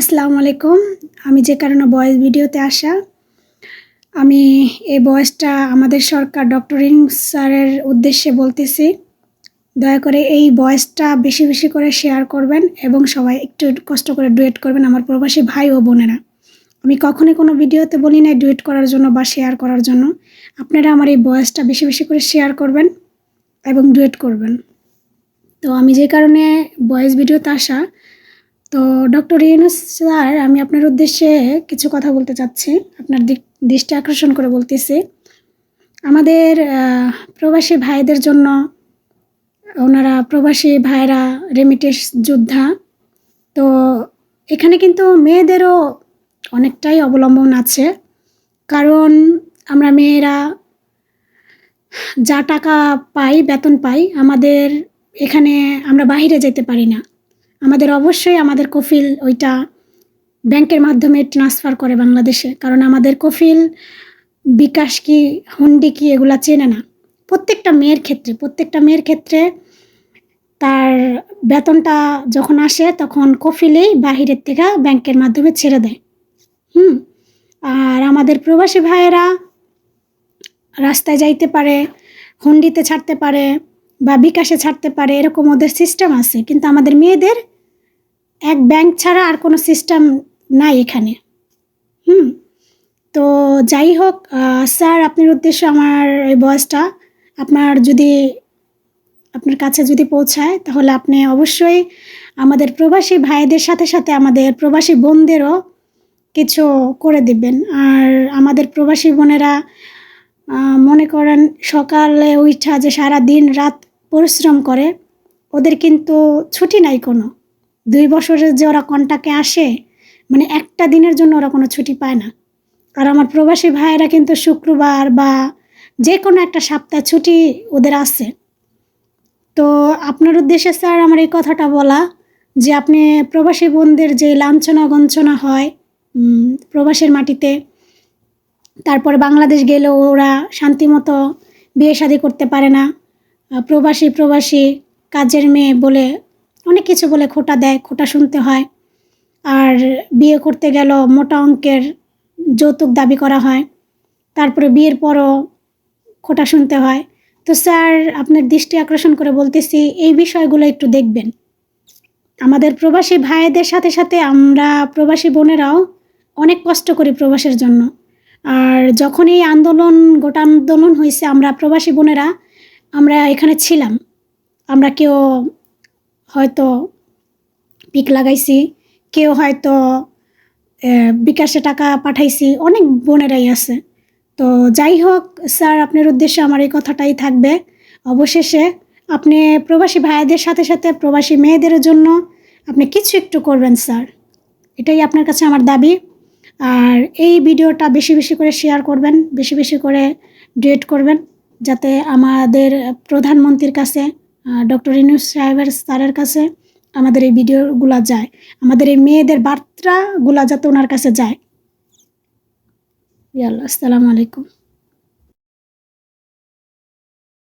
আসসালামু আলাইকুম। আমি যে কারণে ভয়েস ভিডিওতে আসা, আমি এই ভয়েসটা আমাদের সরকার ডক্টর ইউনূস স্যারের উদ্দেশ্যে বলতেছি। দয়া করে এই ভয়েসটা বেশি বেশি করে শেয়ার করবেন এবং সবাই একটু কষ্ট করে ডুয়েট করবেন আমার প্রবাসী ভাই ও বোনেরা। আমি কখনোই কোনো ভিডিওতে বলি না ডুয়েট করার জন্য বা শেয়ার করার জন্য। আপনারা আমার এই ভয়েসটা বেশি বেশি করে শেয়ার করবেন এবং ডুয়েট করবেন। তো আমি যে কারণে ভয়েস ভিডিওতে আসা, তো ডক্টর ইউনূস স্যার, আমি আপনার উদ্দেশ্যে কিছু কথা বলতে চাচ্ছি, আপনার দৃষ্টি আকর্ষণ করে বলতেছি। আমাদের প্রবাসী ভাইদের জন্য, ওনারা প্রবাসী ভাইরা রেমিটেন্স যোদ্ধা, তো এখানে কিন্তু মেয়েদেরও অনেকটাই অবলম্বন আছে। কারণ আমরা মেয়েরা যা টাকা পাই, বেতন পাই, আমাদের এখানে আমরা বাইরে যেতে পারি না। আমাদের অবশ্যই আমাদের কফিল ওইটা ব্যাংকের মাধ্যমে ট্রান্সফার করে বাংলাদেশে, কারণ আমাদের কফিল বিকাশ কি হুন্ডি কি এগুলা চেনে না। প্রত্যেকটা মেয়ের ক্ষেত্রে তার বেতনটা যখন আসে তখন কফিলেই বাহিরের থেকে ব্যাংকের মাধ্যমে ছেড়ে দেয়। আর আমাদের প্রবাসী ভাইয়েরা রাস্তায় যাইতে পারে, হুন্ডিতে ছাড়তে পারে বা বিকাশে ছাড়তে পারে, এরকম ওদের সিস্টেম আছে। কিন্তু আমাদের মেয়েদের এক ব্যাংক ছাড়া আর কোনো সিস্টেম নাই এখানে। তো যাই হোক স্যার, আপনার উদ্দেশ্যে আমার এই ভয়েসটা আপনার কাছে যদি পৌঁছায়, তাহলে আপনি অবশ্যই আমাদের প্রবাসী ভাইদের সাথে সাথে আমাদের প্রবাসী বোনদেরও কিছু করে দিবেন। আর আমাদের প্রবাসী বোনেরা মনে করেন সকালে উঠা যে সারা দিন রাত পরিশ্রম করে, ওদের কিন্তু ছুটি নাই কোনো। 2 বছরের যে ওরা কন্টাক্টে আসে, মানে একটা দিনের জন্য ওরা কোনো ছুটি পায় না। আর আমার প্রবাসী ভাইয়েরা কিন্তু শুক্রবার বা যে কোনো একটা সপ্তাহ ছুটি ওদের আছে। তো আপনার উদ্দেশ্যে স্যার আমার এই কথাটা বলা, যে আপনি প্রবাসী বোনদের যে লাঞ্ছনা গঞ্ছনা হয় প্রবাসের মাটিতে, তারপরে বাংলাদেশ গেলেও ওরা শান্তিমতো বিয়ে শাদী করতে পারে না, প্রবাসী কাজের মেয়ে বলে অনেক কিছু বলে খোটা দেয়, খোটা শুনতে হয়। আর বিয়ে করতে গেল মোটা অঙ্কের যৌতুক দাবি করা হয়, তারপরে বিয়ের পরও খোটা শুনতে হয়। তো স্যার, আপনার দৃষ্টি আকর্ষণ করে বলতেছি, এই বিষয়গুলো একটু দেখবেন। আমাদের প্রবাসী ভাইদের সাথে সাথে আমরা প্রবাসী বোনেরাও অনেক কষ্ট করি প্রবাসের জন্য। আর যখন এই গোটা আন্দোলন হয়েছে, আমরা প্রবাসী বোনেরা আমরা এখানে ছিলাম। আমরা কেউ হয়তো পিক লাগাইছি, কেউ হয়তো বিকাশে টাকা পাঠাইছি, অনেক বোনেরাই আছে। তো যাই হোক স্যার, আপনার উদ্দেশ্যে আমার এই কথাটাই থাকবে। অবশেষে আপনি প্রবাসী ভাইদের সাথে সাথে প্রবাসী মেয়েদের জন্য আপনি কিছু একটু করবেন স্যার, এটাই আপনার কাছে আমার দাবি। আর এই ভিডিওটা বেশি বেশি করে শেয়ার করবেন, বেশি বেশি করে ডুয়েট করবেন, যাতে আমাদের প্রধানমন্ত্রীর কাছে, ডক্টর ইউনূস স্যারের কাছে আমাদের এই ভিডিওগুলো যায়, আমাদের এই মেয়েদের বার্তাগুলো যাতে ওনার কাছে যায়। আসসালামু আলাইকুম।